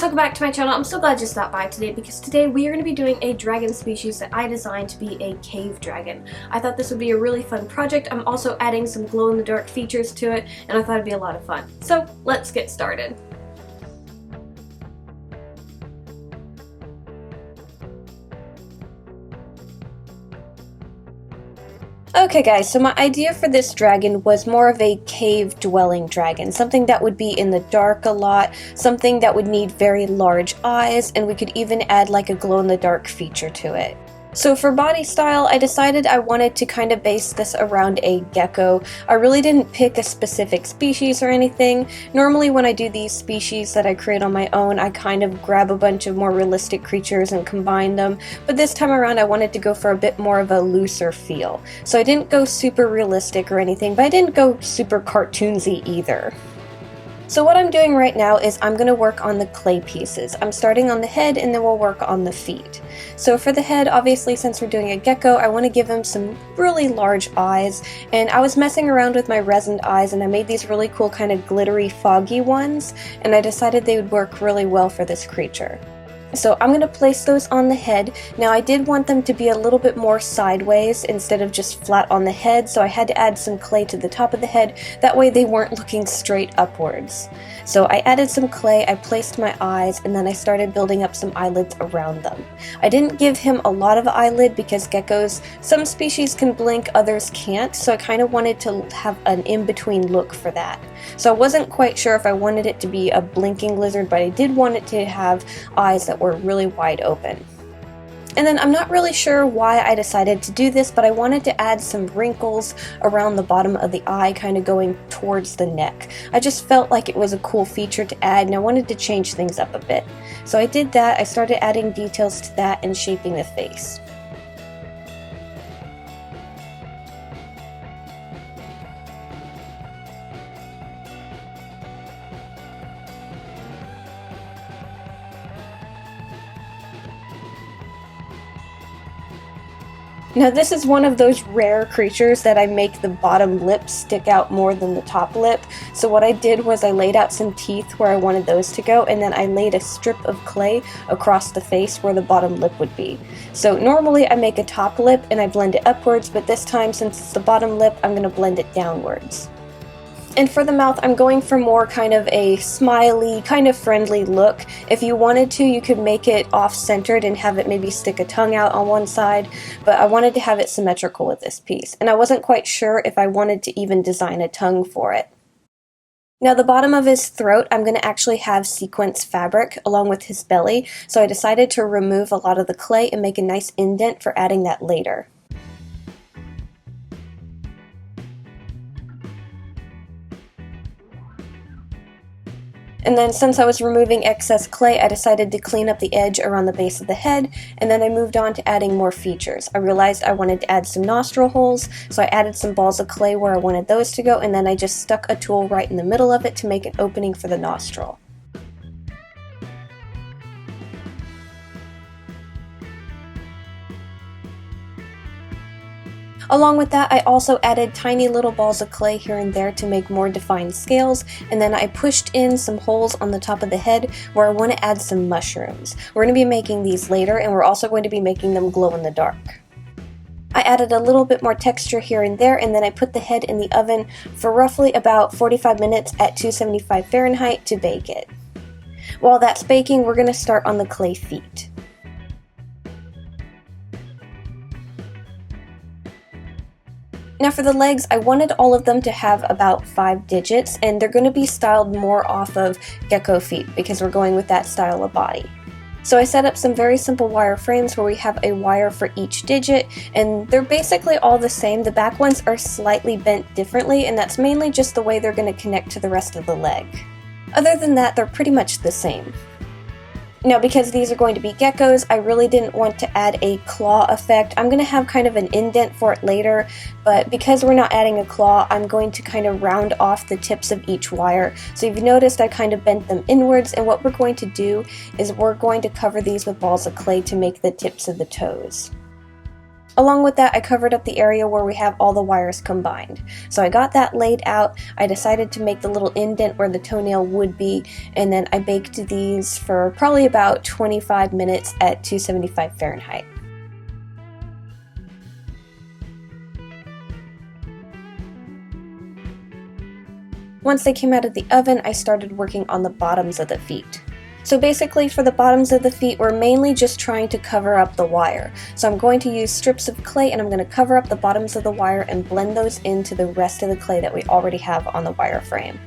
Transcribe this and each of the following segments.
welcome back to my channel. I'm so glad you stopped by today because today we are going to be doing a dragon species that I designed to be a cave dragon. I thought this would be a really fun project. I'm also adding some glow-in-the-dark features to it, and I thought it'd be a lot of fun. So let's get started. Okay guys, so my idea for this dragon was more of a cave-dwelling dragon, something that would be in the dark a lot, something that would need very large eyes, and we could even add like a glow-in-the-dark feature to it. So for body style, I decided I wanted to kind of base this around a gecko. I really didn't pick a specific species or anything. Normally when I do these species that I create on my own, I kind of grab a bunch of more realistic creatures and combine them, but this time around I wanted to go for a bit more of a looser feel. So I didn't go super realistic or anything, but I didn't go super cartoonsy either. So what I'm doing right now is I'm going to work on the clay pieces. I'm starting on the head and then we'll work on the feet. So for the head, obviously since we're doing a gecko, I want to give him some really large eyes, and I was messing around with my resin eyes and I made these really cool kind of glittery foggy ones, and I decided they would work really well for this creature. So I'm going to place those on the head. Now I did want them to be a little bit more sideways instead of just flat on the head, so I had to add some clay to the top of the head, that way they weren't looking straight upwards. So I added some clay, I placed my eyes, and then I started building up some eyelids around them. I didn't give him a lot of eyelid because geckos, some species can blink, others can't, so I kind of wanted to have an in-between look for that. So I wasn't quite sure if I wanted it to be a blinking lizard, but I did want it to have eyes that were really wide open. And then I'm not really sure why I decided to do this, but I wanted to add some wrinkles around the bottom of the eye, kind of going towards the neck. I just felt like it was a cool feature to add, and I wanted to change things up a bit. So I did that. I started adding details to that and shaping the face. Now this is one of those rare creatures that I make the bottom lip stick out more than the top lip. So what I did was I laid out some teeth where I wanted those to go, and then I laid a strip of clay across the face where the bottom lip would be. So normally I make a top lip and I blend it upwards, but this time since it's the bottom lip, I'm going to blend it downwards. And for the mouth, I'm going for more kind of a smiley, kind of friendly look. If you wanted to, you could make it off-centered and have it maybe stick a tongue out on one side, but I wanted to have it symmetrical with this piece. And I wasn't quite sure if I wanted to even design a tongue for it. Now the bottom of his throat, I'm going to actually have sequence fabric along with his belly, so I decided to remove a lot of the clay and make a nice indent for adding that later. And then since I was removing excess clay, I decided to clean up the edge around the base of the head, and then I moved on to adding more features. I realized I wanted to add some nostril holes, so I added some balls of clay where I wanted those to go, and then I just stuck a tool right in the middle of it to make an opening for the nostril. Along with that, I also added tiny little balls of clay here and there to make more defined scales, and then I pushed in some holes on the top of the head where I want to add some mushrooms. We're going to be making these later, and we're also going to be making them glow in the dark. I added a little bit more texture here and there, and then I put the head in the oven for roughly about 45 minutes at 275 Fahrenheit to bake it. While that's baking, we're going to start on the clay feet. Now for the legs, I wanted all of them to have about 5 digits, and they're going to be styled more off of gecko feet because we're going with that style of body. So I set up some very simple wire frames where we have a wire for each digit, and they're basically all the same. The back ones are slightly bent differently, and that's mainly just the way they're going to connect to the rest of the leg. Other than that, they're pretty much the same. Now because these are going to be geckos, I really didn't want to add a claw effect. I'm going to have kind of an indent for it later, but because we're not adding a claw, I'm going to kind of round off the tips of each wire. So you've noticed I kind of bent them inwards, and what we're going to do is we're going to cover these with balls of clay to make the tips of the toes. Along with that, I covered up the area where we have all the wires combined. So I got that laid out. I decided to make the little indent where the toenail would be, and then I baked these for probably about 25 minutes at 275 Fahrenheit. Once they came out of the oven, I started working on the bottoms of the feet. So basically for the bottoms of the feet, we're mainly just trying to cover up the wire. So I'm going to use strips of clay and I'm going to cover up the bottoms of the wire and blend those into the rest of the clay that we already have on the wire frame.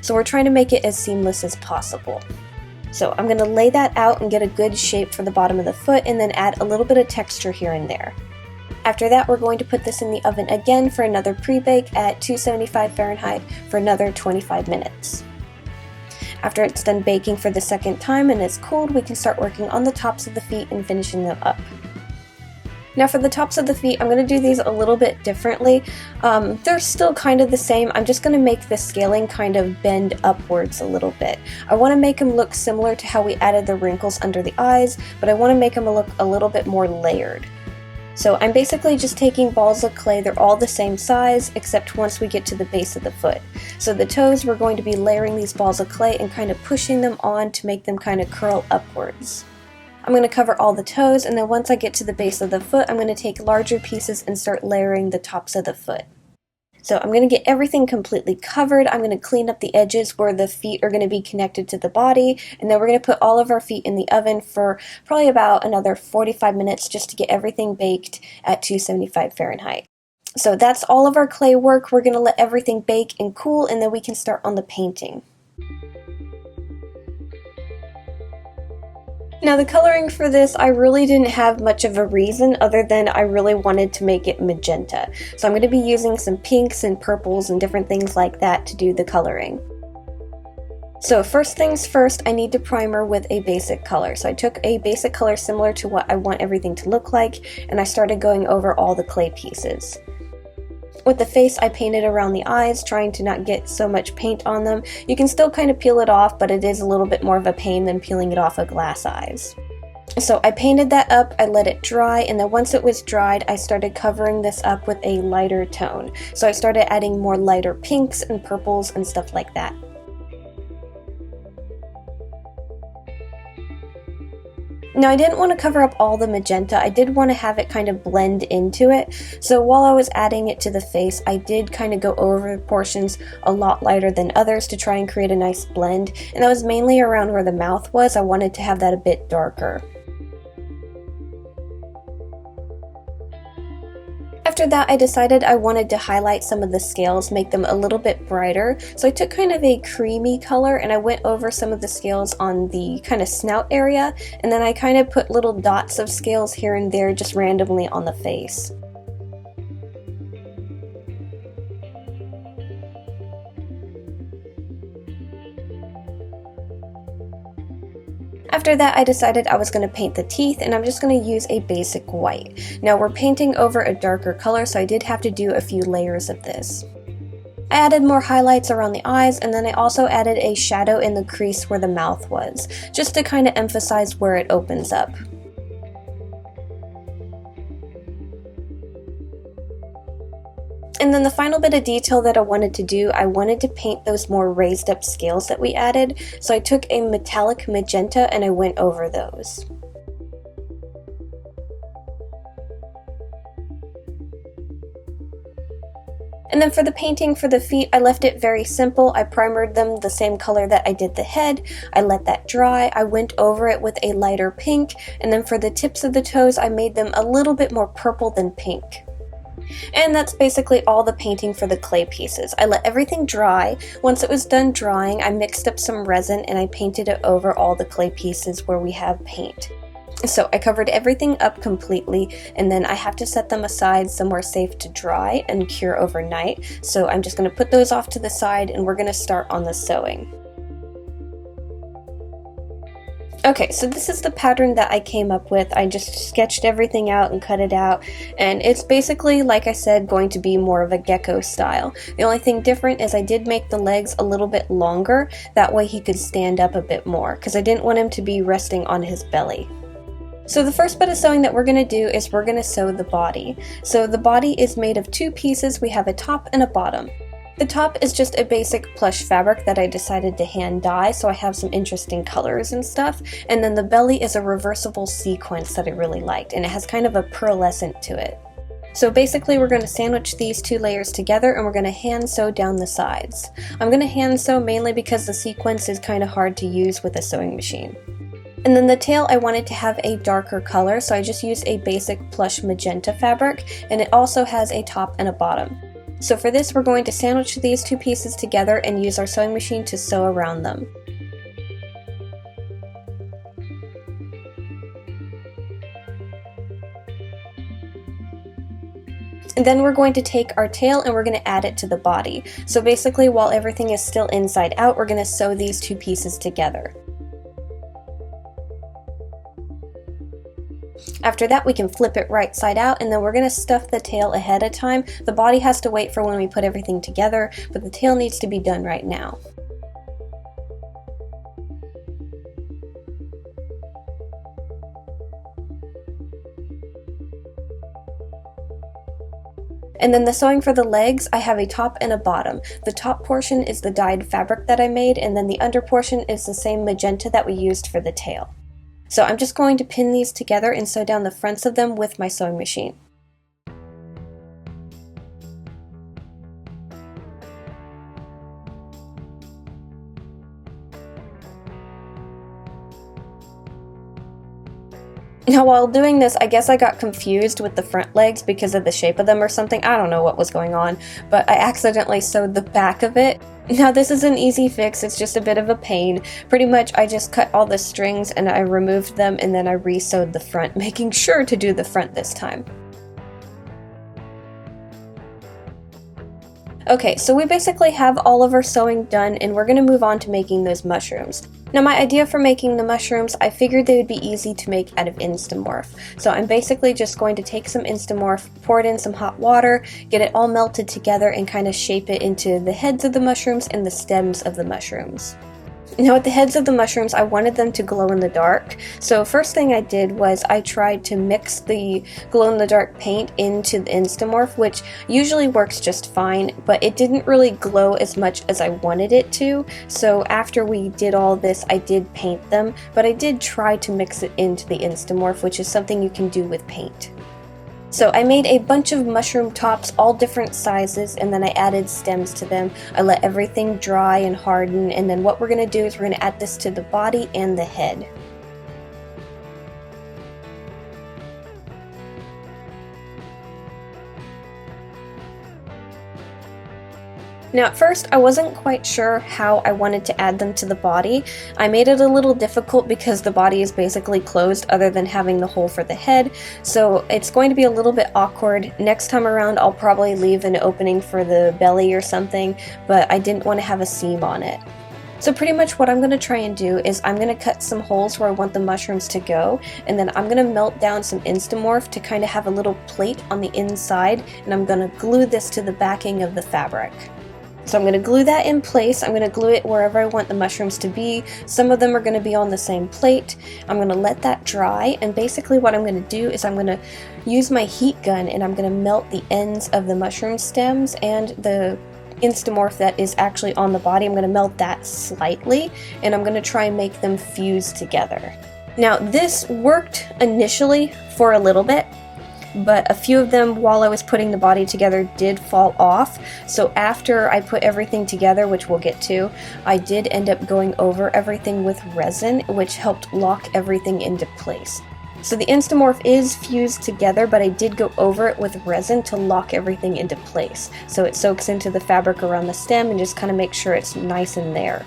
So we're trying to make it as seamless as possible. So I'm going to lay that out and get a good shape for the bottom of the foot and then add a little bit of texture here and there. After that, we're going to put this in the oven again for another pre-bake at 275 Fahrenheit for another 25 minutes. After it's done baking for the second time and it's cooled, we can start working on the tops of the feet and finishing them up. Now for the tops of the feet, I'm going to do these a little bit differently. They're still kind of the same. I'm just going to make the scaling kind of bend upwards a little bit. I want to make them look similar to how we added the wrinkles under the eyes, but I want to make them look a little bit more layered. So I'm basically just taking balls of clay. They're all the same size, except once we get to the base of the foot. So the toes, we're going to be layering these balls of clay and kind of pushing them on to make them kind of curl upwards. I'm going to cover all the toes, and then once I get to the base of the foot, I'm going to take larger pieces and start layering the tops of the foot. So I'm going to get everything completely covered. I'm going to clean up the edges where the feet are going to be connected to the body, and then we're going to put all of our feet in the oven for probably about another 45 minutes just to get everything baked at 275 Fahrenheit. So that's all of our clay work. We're going to let everything bake and cool, and then we can start on the painting. Now the coloring for this, I really didn't have much of a reason other than I really wanted to make it magenta. So I'm going to be using some pinks and purples and different things like that to do the coloring. So first things first, I need to primer with a basic color. So I took a basic color similar to what I want everything to look like, and I started going over all the clay pieces. With the face, I painted around the eyes, trying to not get so much paint on them. You can still kind of peel it off, but it is a little bit more of a pain than peeling it off of glass eyes. So I painted that up, I let it dry, and then once it was dried, I started covering this up with a lighter tone. So I started adding more lighter pinks and purples and stuff like that. Now I didn't want to cover up all the magenta, I did want to have it kind of blend into it, so while I was adding it to the face, I did kind of go over portions a lot lighter than others to try and create a nice blend, and that was mainly around where the mouth was. I wanted to have that a bit darker. After that, I decided I wanted to highlight some of the scales, make them a little bit brighter. So I took kind of a creamy color and I went over some of the scales on the kind of snout area, and then I kind of put little dots of scales here and there just randomly on the face. After that, I decided I was going to paint the teeth, and I'm just going to use a basic white. Now we're painting over a darker color, so I did have to do a few layers of this. I added more highlights around the eyes, and then I also added a shadow in the crease where the mouth was, just to kind of emphasize where it opens up. And then the final bit of detail that I wanted to do, I wanted to paint those more raised up scales that we added. So I took a metallic magenta and I went over those. And then for the painting for the feet, I left it very simple. I primered them the same color that I did the head. I let that dry. I went over it with a lighter pink. And then for the tips of the toes, I made them a little bit more purple than pink. And that's basically all the painting for the clay pieces. I let everything dry. Once it was done drying, I mixed up some resin and I painted it over all the clay pieces where we have paint. So I covered everything up completely, and then I have to set them aside somewhere safe to dry and cure overnight. So I'm just going to put those off to the side and we're going to start on the sewing. Okay, so this is the pattern that I came up with. I just sketched everything out and cut it out, and it's basically, like I said, going to be more of a gecko style. The only thing different is I did make the legs a little bit longer, that way he could stand up a bit more, because I didn't want him to be resting on his belly. So the first bit of sewing that we're going to do is we're going to sew the body. So the body is made of two pieces. We have a top and a bottom. The top is just a basic plush fabric that I decided to hand dye, so I have some interesting colors and stuff. And then the belly is a reversible sequence that I really liked, and it has kind of a pearlescent to it. So basically we're going to sandwich these two layers together and we're going to hand sew down the sides. I'm going to hand sew mainly because the sequence is kind of hard to use with a sewing machine. And then the tail I wanted to have a darker color, so I just used a basic plush magenta fabric, and it also has a top and a bottom. So for this we're going to sandwich these two pieces together and use our sewing machine to sew around them. And then we're going to take our tail and we're going to add it to the body. So basically while everything is still inside out, we're going to sew these two pieces together. After that we can flip it right side out, and then we're going to stuff the tail ahead of time. The body has to wait for when we put everything together, but the tail needs to be done right now. And then the sewing for the legs, I have a top and a bottom. The top portion is the dyed fabric that I made, and then the under portion is the same magenta that we used for the tail. So I'm just going to pin these together and sew down the fronts of them with my sewing machine. Now while doing this, I guess I got confused with the front legs because of the shape of them or something. I don't know what was going on, but I accidentally sewed the back of it. Now this is an easy fix, it's just a bit of a pain. Pretty much I just cut all the strings and I removed them, and then I re-sewed the front, making sure to do the front this time. Okay, so we basically have all of our sewing done, and we're going to move on to making those mushrooms. Now my idea for making the mushrooms, I figured they would be easy to make out of Instamorph. So I'm basically just going to take some Instamorph, pour it in some hot water, get it all melted together, and kind of shape it into the heads of the mushrooms and the stems of the mushrooms. Now with the heads of the mushrooms, I wanted them to glow in the dark. So first thing I did was I tried to mix the glow in the dark paint into the Instamorph, which usually works just fine, but it didn't really glow as much as I wanted it to. So after we did all this, I did paint them, but I did try to mix it into the Instamorph, which is something you can do with paint. So I made a bunch of mushroom tops, all different sizes, and then I added stems to them. I let everything dry and harden, and then what we're going to do is we're going to add this to the body and the head. Now at first I wasn't quite sure how I wanted to add them to the body. I made it a little difficult because the body is basically closed other than having the hole for the head, so it's going to be a little bit awkward. Next time around I'll probably leave an opening for the belly or something, but I didn't want to have a seam on it. So pretty much what I'm going to try and do is I'm going to cut some holes where I want the mushrooms to go, and then I'm going to melt down some Instamorph to kind of have a little plate on the inside, and I'm going to glue this to the backing of the fabric. So I'm going to glue that in place. I'm going to glue it wherever I want the mushrooms to be. Some of them are going to be on the same plate. I'm going to let that dry, and basically what I'm going to do is I'm going to use my heat gun and I'm going to melt the ends of the mushroom stems and the Instamorph that is actually on the body. I'm going to melt that slightly, and I'm going to try and make them fuse together. Now this worked initially for a little bit, but a few of them while I was putting the body together did fall off. So after I put everything together, which we'll get to, I did end up going over everything with resin, which helped lock everything into place. So the Instamorph is fused together, but I did go over it with resin to lock everything into place. So it soaks into the fabric around the stem and just kind of make sure it's nice in there.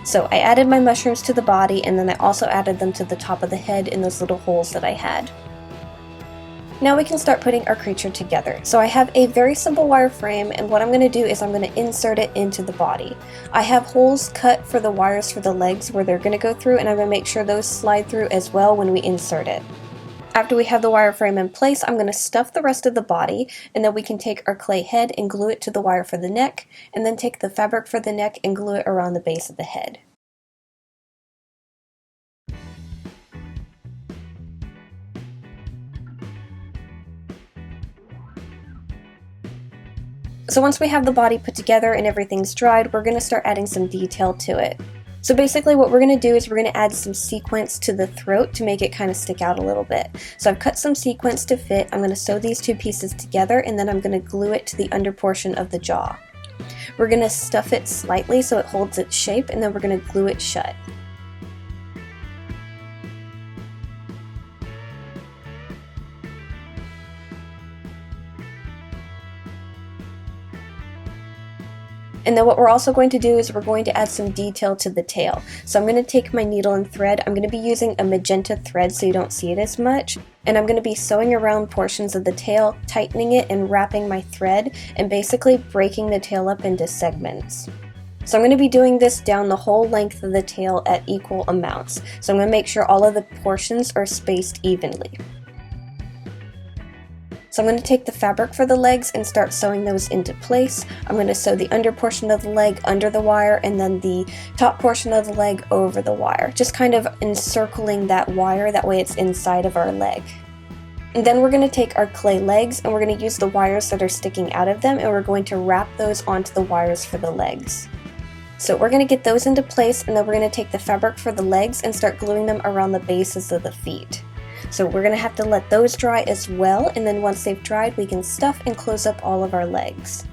So I added my mushrooms to the body, and then I also added them to the top of the head in those little holes that I had. Now we can start putting our creature together. So I have a very simple wire frame, and what I'm going to do is I'm going to insert it into the body. I have holes cut for the wires for the legs where they're going to go through, and I'm going to make sure those slide through as well when we insert it. After we have the wire frame in place, I'm going to stuff the rest of the body, and then we can take our clay head and glue it to the wire for the neck, and then take the fabric for the neck and glue it around the base of the head. So once we have the body put together and everything's dried, we're going to start adding some detail to it. So basically what we're going to do is we're going to add some sequins to the throat to make it kind of stick out a little bit. So I've cut some sequins to fit. I'm going to sew these two pieces together and then I'm going to glue it to the under portion of the jaw. We're going to stuff it slightly so it holds its shape and then we're going to glue it shut. And then what we're also going to do is we're going to add some detail to the tail. So I'm going to take my needle and thread. I'm going to be using a magenta thread so you don't see it as much. And I'm going to be sewing around portions of the tail, tightening it and wrapping my thread, and basically breaking the tail up into segments. So I'm going to be doing this down the whole length of the tail at equal amounts. So I'm going to make sure all of the portions are spaced evenly. So I'm going to take the fabric for the legs and start sewing those into place. I'm going to sew the under portion of the leg under the wire and then the top portion of the leg over the wire, just kind of encircling that wire, that way it's inside of our leg. And then we're going to take our clay legs and we're going to use the wires that are sticking out of them and we're going to wrap those onto the wires for the legs. So we're going to get those into place and then we're going to take the fabric for the legs and start gluing them around the bases of the feet. So we're going to have to let those dry as well, and then once they've dried we can stuff and close up all of our legs.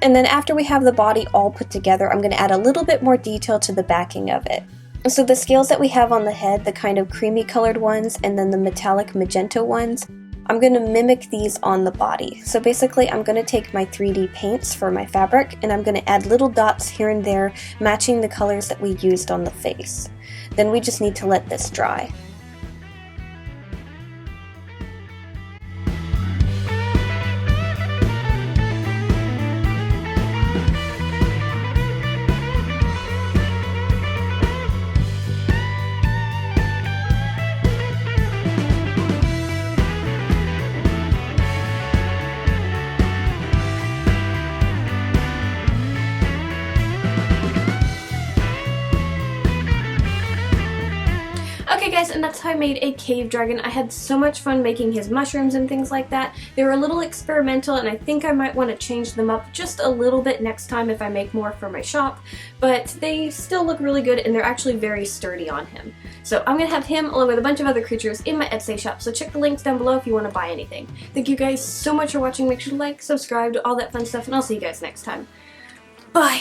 And then after we have the body all put together, I'm going to add a little bit more detail to the backing of it. So the scales that we have on the head, the kind of creamy colored ones and then the metallic magenta ones, I'm going to mimic these on the body. So basically I'm going to take my 3D paints for my fabric and I'm going to add little dots here and there matching the colors that we used on the face. Then we just need to let this dry. Okay guys, and that's how I made a cave dragon. I had so much fun making his mushrooms and things like that. They were a little experimental and I think I might want to change them up just a little bit next time if I make more for my shop, but they still look really good and they're actually very sturdy on him. So I'm going to have him along with a bunch of other creatures in my Etsy shop, so check the links down below if you want to buy anything. Thank you guys so much for watching. Make sure to like, subscribe, do all that fun stuff, and I'll see you guys next time. Bye!